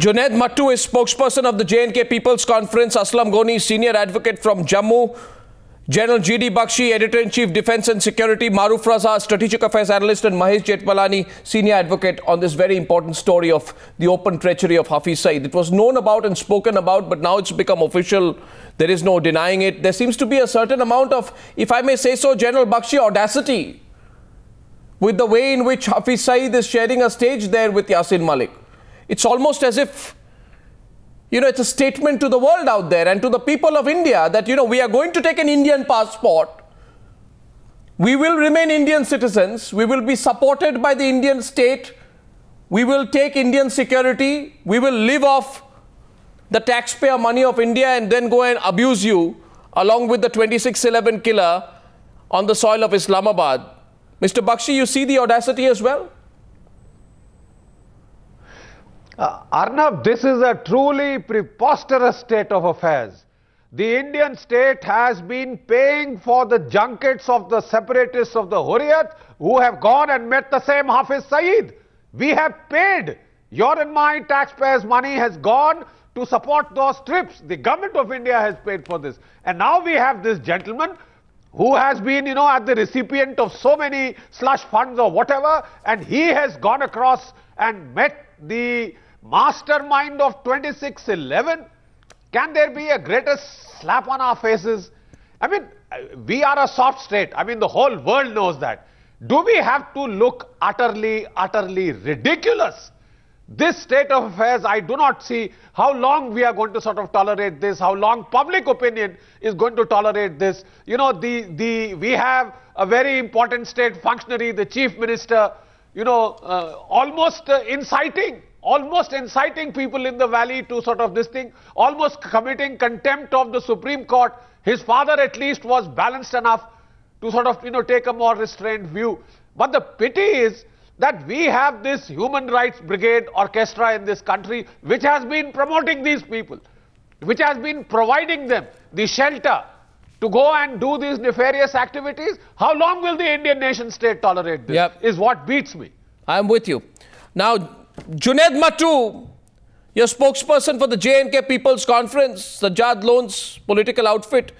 Junaid Mattu is spokesperson of the J&K People's Conference. Aslam Ghani, senior advocate from Jammu. General G.D. Bakshi, Editor-in-Chief, Defence and Security. Maruf Raza, Strategic Affairs Analyst, and Mahesh Jethmalani, Senior Advocate on this very important story of the open treachery of Hafiz Saeed. It was known about and spoken about, but now it's become official. There is no denying it. There seems to be a certain amount of, if I may say so, General Bakshi audacity with the way in which Hafiz Saeed is sharing a stage there with Yasin Malik. It's almost as if, it's a statement to the world out there and to the people of India that, we are going to take an Indian passport. We will remain Indian citizens. We will be supported by the Indian state. We will take Indian security. We will live off the taxpayer money of India and then go and abuse you along with the 2611 killer on the soil of Islamabad. Mr. Bakshi, you see the audacity as well? Arnab, this is a truly preposterous state of affairs. The Indian state has been paying for the junkets of the separatists of the Hurriyat who have gone and met the same Hafiz Saeed. We have paid. Your and my taxpayers' money has gone to support those trips. The government of India has paid for this. And now we have this gentleman who has been, at the recipient of so many slush funds or whatever, and he has gone across and met the mastermind of 2611. Can there be a greater slap on our faces? I mean, we are a soft state. I mean, the whole world knows that. Do we have to look utterly ridiculous? This state of affairs, I do not see how long we are going to sort of tolerate this, how long public opinion is going to tolerate this. We have a very important state functionary, the chief minister, almost inciting people in the valley to sort of this thing, almost committing contempt of the Supreme Court. His father at least was balanced enough to sort of, take a more restrained view. But the pity is that we have this human rights brigade orchestra in this country which has been promoting these people, which has been providing them the shelter to go and do these nefarious activities. How long will the Indian nation state tolerate this? Is what beats me. I'm with you. Now, Junaid Mattu, your spokesperson for the J&K People's Conference, Sajjad Lone's political outfit.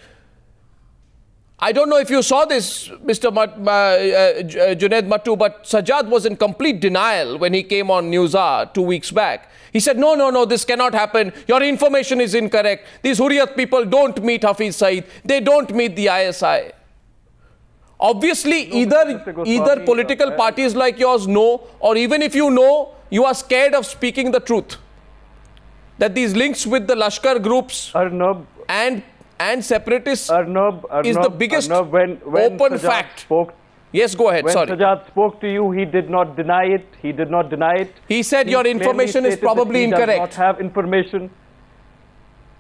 I don't know if you saw this, Mr. Junaid Mattu, but Sajjad was in complete denial when he came on News Hour 2 weeks back. He said, no, this cannot happen. Your information is incorrect. These Hurriyat people don't meet Hafiz Saeed. They don't meet the ISI. Obviously, either political parties like yours know, or even if you know, you are scared of speaking the truth. That these links with the Lashkar groups and separatists is the biggest open Sajjad fact. Yes, go ahead, sorry. When Sajjad spoke to you, he did not deny it. He said your information is probably incorrect. He does not have information.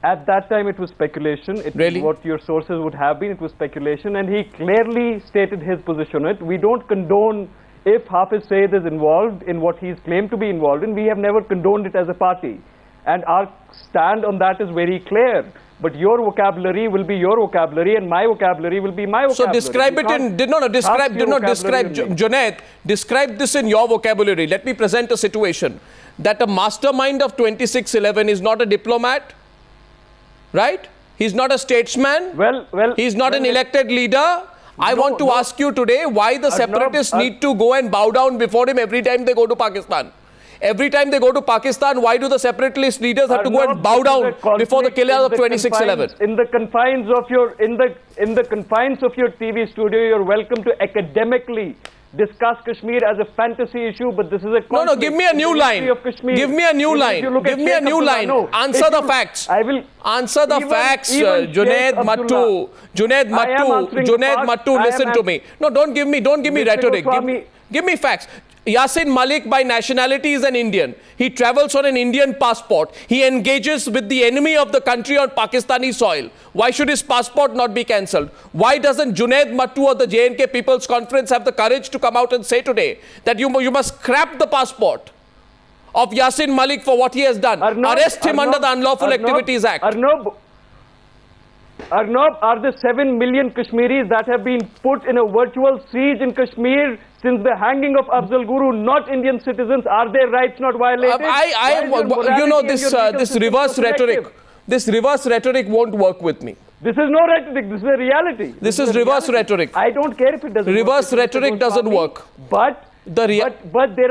At that time, it was speculation. Really? What your sources would have been, it was speculation. And he clearly stated his position on it. We don't condone if Hafiz Saeed is involved in what he's claimed to be involved in. We have never condoned it as a party. And our stand on that is very clear. But your vocabulary will be your vocabulary and my vocabulary will be my vocabulary. So describe it in, Junaid, describe this in your vocabulary. Let me present a situation that a mastermind of 2611 is not a diplomat, right? He's not a statesman. He's not an elected leader. I want to ask you today why the separatists need to go and bow down before him every time they go to Pakistan. Every time they go to Pakistan, why do the separatist leaders have to go and bow down before the killers of 2611? In the confines of your TV studio, you're welcome to academically discuss Kashmir as a fantasy issue, but this is a conflict. No, give me a new line. Give me a new line. Give me a new line. Answer the facts. Answer the facts, Junaid Mattu. Junaid Mattu, listen to me. No, don't give me rhetoric. Give me facts. Yasin Malik by nationality is an Indian. He travels on an Indian passport. He engages with the enemy of the country on Pakistani soil. Why should his passport not be cancelled? Why doesn't Junaid Mattu of the J&K People's Conference have the courage to come out and say today that you must scrap the passport of Yasin Malik for what he has done? Arrest him under the Unlawful Activities Act. Arnab, are the 7 million Kashmiris that have been put in a virtual siege in Kashmir since the hanging of Afzal Guru, not Indian citizens? Are their rights not violated? You know, this reverse rhetoric. This reverse rhetoric won't work with me. This is no rhetoric. This is a reality. This is reverse rhetoric. I don't care if it doesn't. Reverse rhetoric doesn't work. But there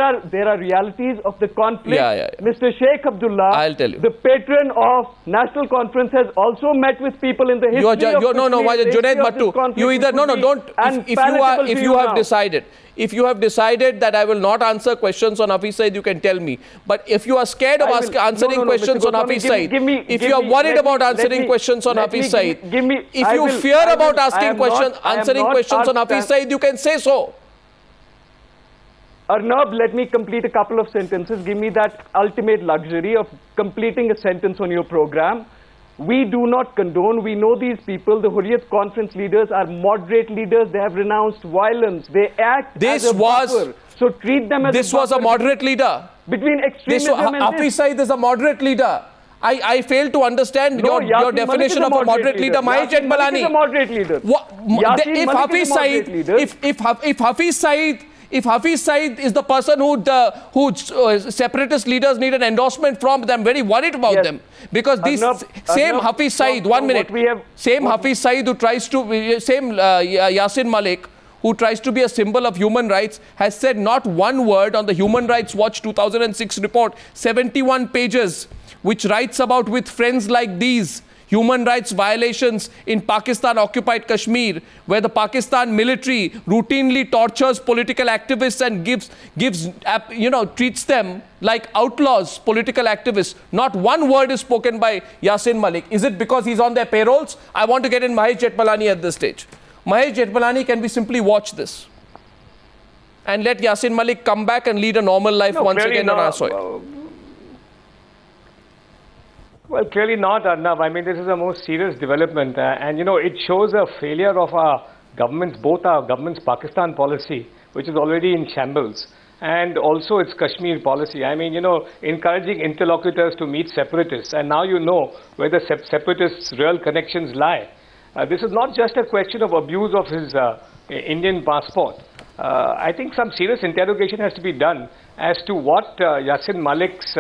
are realities of the conflict. Mr. Sheikh Abdullah, I'll tell you, the patron of National Conference, has also met with people in the history of Junaid Bhattu, you either don't. If you have decided that I will not answer questions on Hafiz Saeed, you can tell me. But if you are scared of answering questions on Hafiz Saeed, if you are worried about answering questions on Hafiz Saeed, if you fear about answering questions on Hafiz Saeed, you can say so. Arnab, let me complete a couple of sentences. Give me that ultimate luxury of completing a sentence on your program. We do not condone. We know these people. The Hurriyat Conference leaders are moderate leaders. They have renounced violence. They act as a buffer. So treat them as This was a moderate leader. Between extremism and Hafiz Saeed is a moderate leader. I fail to understand your definition of a moderate leader. Mahesh Jethmalani is a moderate leader. If Hafiz Saeed is the person who separatist leaders need an endorsement from, I'm very worried about them. Because Hafiz Saeed, Hafiz Saeed who tries to, Yasin Malik, who tries to be a symbol of human rights, has said not one word on the Human Rights Watch 2006 report, 71 pages, which writes about with friends like these, human rights violations in Pakistan-occupied Kashmir, where the Pakistan military routinely tortures political activists and treats them like outlaws, political activists. Not one word is spoken by Yasin Malik. Is it because he's on their payrolls? I want to get in Mahesh Jethmalani at this stage. Mahesh Jethmalani, can we simply watch this and let Yasin Malik come back and lead a normal life once again on our soil? Well, clearly not, Arnab. I mean, this is a most serious development. And, you know, it shows a failure of our governments, both our government's Pakistan policy, which is already in shambles, and also its Kashmir policy. I mean, you know, encouraging interlocutors to meet separatists. And now you know where the separatists' real connections lie. This is not just a question of abuse of his Indian passport. I think some serious interrogation has to be done as to what Yasin Malik's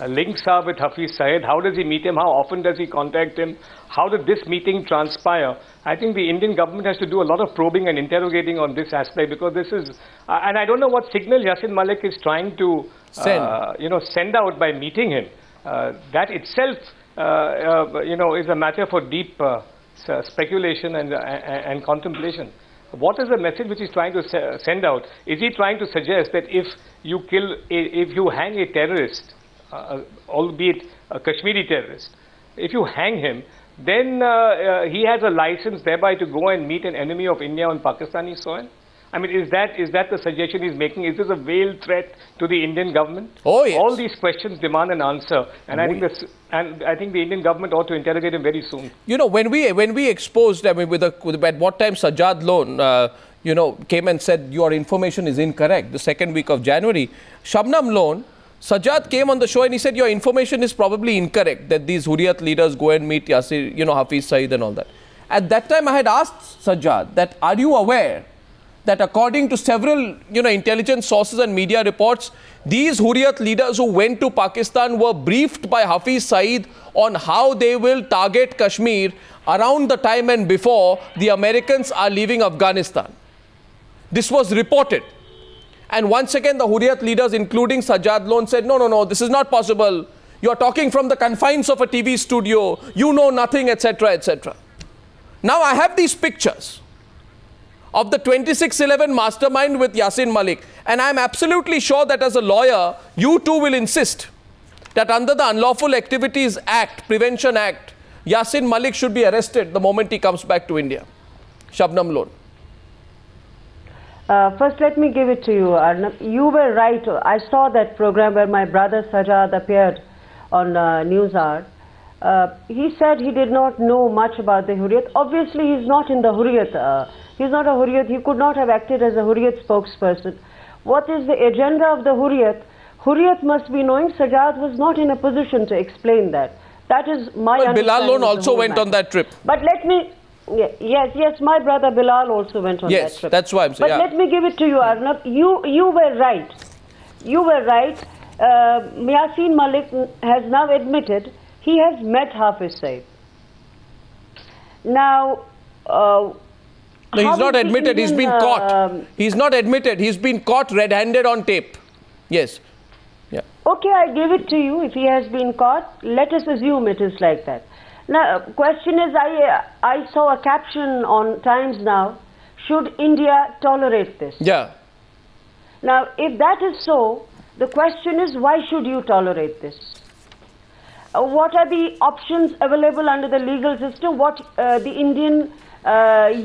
links are with Hafiz Saeed. How does he meet him? How often does he contact him? How did this meeting transpire? I think the Indian government has to do a lot of probing and interrogating on this aspect, because this is, and I don't know what signal Yasin Malik is trying to send out by meeting him. That itself, is a matter for deep speculation and contemplation. What is the message which he's trying to send out? Is he trying to suggest that if you hang a terrorist, albeit a Kashmiri terrorist, if you hang him, then he has a license thereby to go and meet an enemy of India on Pakistani soil? I mean, is that the suggestion he's making? Is this a veiled threat to the Indian government? Oh, yes. All these questions demand an answer, and I think the Indian government ought to interrogate him very soon. You know, when we exposed, I mean, at what time Sajjad Lone, came and said your information is incorrect, the second week of January, Shabnam Lone, Sajjad came on the show and he said your information is probably incorrect, that these Hurriyat leaders go and meet Yasir, Hafiz Saeed and all that. At that time, I had asked Sajjad that, are you aware that according to several, intelligence sources and media reports, these Hurriyat leaders who went to Pakistan were briefed by Hafiz Saeed on how they will target Kashmir around the time and before the Americans are leaving Afghanistan. This was reported. And once again, the Hurriyat leaders, including Sajjad Lone, said, no, this is not possible. You're talking from the confines of a TV studio. You know nothing, etc., etc. Now, I have these pictures of the 2611 mastermind with Yasin Malik. And I'm absolutely sure that as a lawyer, you too will insist that under the Unlawful Activities Act, Prevention Act, Yasin Malik should be arrested the moment he comes back to India. Shabnam Lone. First, let me give it to you, Arnab. You were right. I saw that program where my brother Sajjad appeared on NewsHour. He said he did not know much about the Hurriyat. Obviously, he's not in the Hurriyat. He's not a Hurriyat. He could not have acted as a Hurriyat spokesperson. What is the agenda of the Hurriyat? Hurriyat must be knowing. Sajjad was not in a position to explain that. That is my understanding. Bilal Lone also went on that trip. But let me Yes, my brother Bilal also went on that trip. Yes, that's why I'm saying. But let me give it to you, Arnab. You were right. You were right. Yasin Malik has now admitted he has met Hafiz Saeed. Now, no, he's not admitted. He's been caught. He's not admitted. He's been caught red-handed on tape. Yes. Yeah. Okay, I give it to you. If he has been caught, let us assume it is like that. Now, question is, I saw a caption on Times Now, should India tolerate this? Yeah. Now, if that is so, the question is, why should you tolerate this? What are the options available under the legal system? What the Indian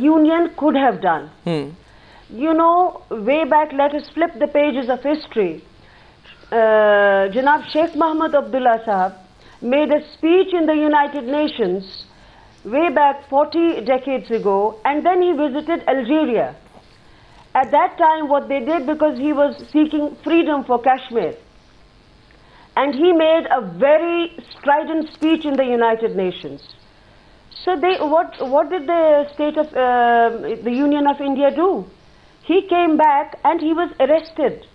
Union could have done? You know, way back, let us flip the pages of history. Janab Sheikh Mohammed Abdullah Sahab made a speech in the United Nations way back 40 decades ago, and then he visited Algeria. At that time, what they did, because he was seeking freedom for Kashmir, and he made a very strident speech in the United Nations. So what did the state of the Union of India do? He came back and he was arrested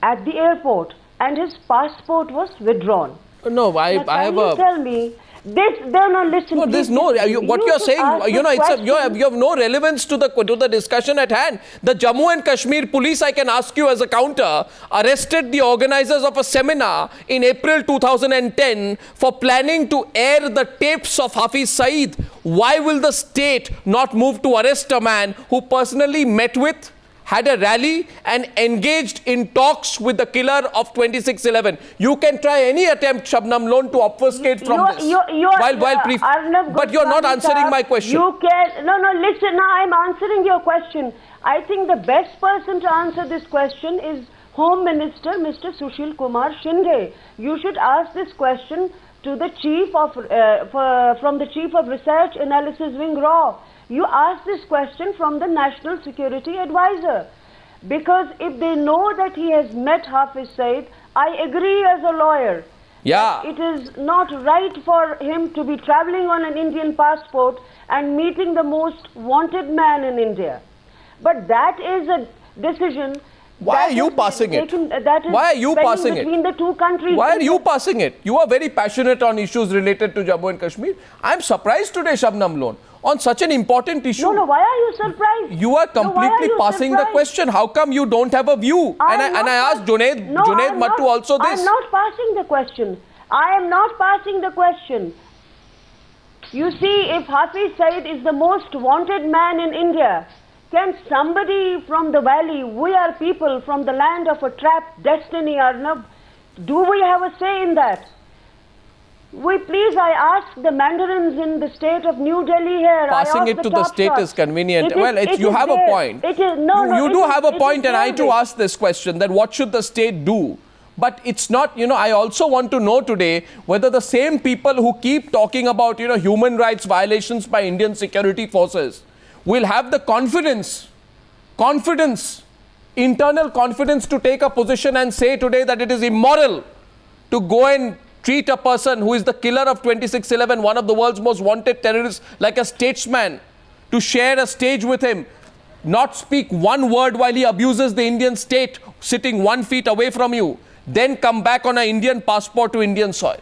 at the airport, and his passport was withdrawn. No, I have a... Tell me, this, no, listen. No, there's no, what you're saying, you know, you have no relevance to the discussion at hand. The Jammu and Kashmir police, I can ask you as a counter, arrested the organizers of a seminar in April 2010 for planning to air the tapes of Hafiz Saeed. Why will the state not move to arrest a man who personally met with, had a rally and engaged in talks with the killer of 2611. You can try any attempt, Shabnam Lone, to obfuscate from this. But you're not answering my question. You can, no, listen, now I'm answering your question. I think the best person to answer this question is Home Minister, Mr. Sushil Kumar Shinde. You should ask this question to the Chief of, from the Chief of Research Analysis Wing RAW. You ask this question from the National Security Advisor, because if they know that he has met Hafiz Saeed, I agree as a lawyer. Yeah. It is not right for him to be traveling on an Indian passport and meeting the most wanted man in India. But that is a decision. Why are you passing it? Why are you passing it? Between the two countries. Why are you passing it? You are very passionate on issues related to Jammu and Kashmir. I'm surprised today, Shabnam Lone, on such an important issue. No, why are you surprised? You are completely passing the question. How come you don't have a view? And I asked Junaid Mattu also this. I am not passing the question. I am not passing the question. You see, if Hafiz Saeed is the most wanted man in India, can somebody from the valley, we are people from the land of a trapped destiny, Arnab, do we have a say in that? I ask the mandarins in the state of New Delhi here. Passing it to the state is convenient. You have a point. You do have a point, and I too ask this question, that what should the state do? But it's not, I also want to know today whether the same people who keep talking about, human rights violations by Indian security forces will have the internal confidence to take a position and say today that it is immoral to go and treat a person who is the killer of 2611, one of the world's most wanted terrorists, like a statesman, to share a stage with him, not speak one word while he abuses the Indian state, sitting 1 feet away from you, then come back on an Indian passport to Indian soil.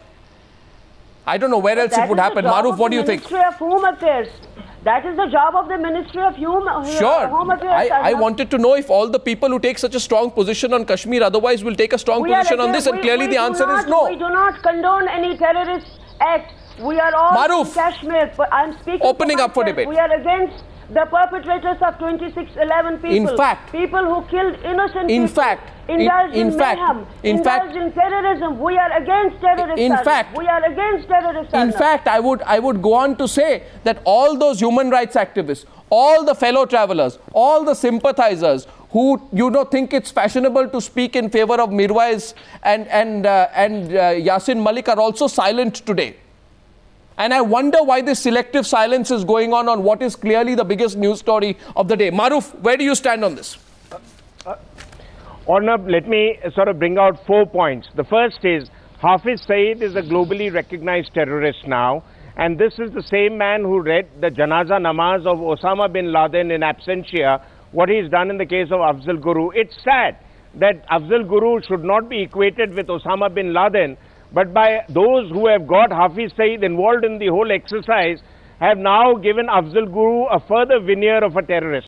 I don't know where else it would happen. Maruf, what do you think? Ministry of Home Affairs. That is the job of the Ministry of Home Affairs. I wanted to know if all the people who take such a strong position on Kashmir otherwise will take a strong position on this, and clearly the answer is no. We do not condone any terrorist act. We are all Maruf, in Kashmir. I'm speaking opening up for debate. We are against the perpetrators of 2611 people. In fact, people who killed innocent in people. Fact, indulged in mayhem, indulged in terrorism. We are against terrorists. We are against terrorists. In fact, I would go on to say that all those human rights activists, all the fellow travelers, all the sympathizers who think it's fashionable to speak in favor of Mirwais and Yasin Malik are also silent today. And I wonder why this selective silence is going on what is clearly the biggest news story of the day. Maruf, where do you stand on this? Arnab, let me sort of bring out 4 points. The first is Hafiz Saeed is a globally recognized terrorist now, And this is the same man who read the Janaza Namaz of Osama bin Laden in absentia, what he's done in the case of Afzal Guru. It's sad that Afzal Guru should not be equated with Osama bin Laden, but by those who have got Hafiz Saeed involved in the whole exercise have now given Afzal Guru a further veneer of a terrorist.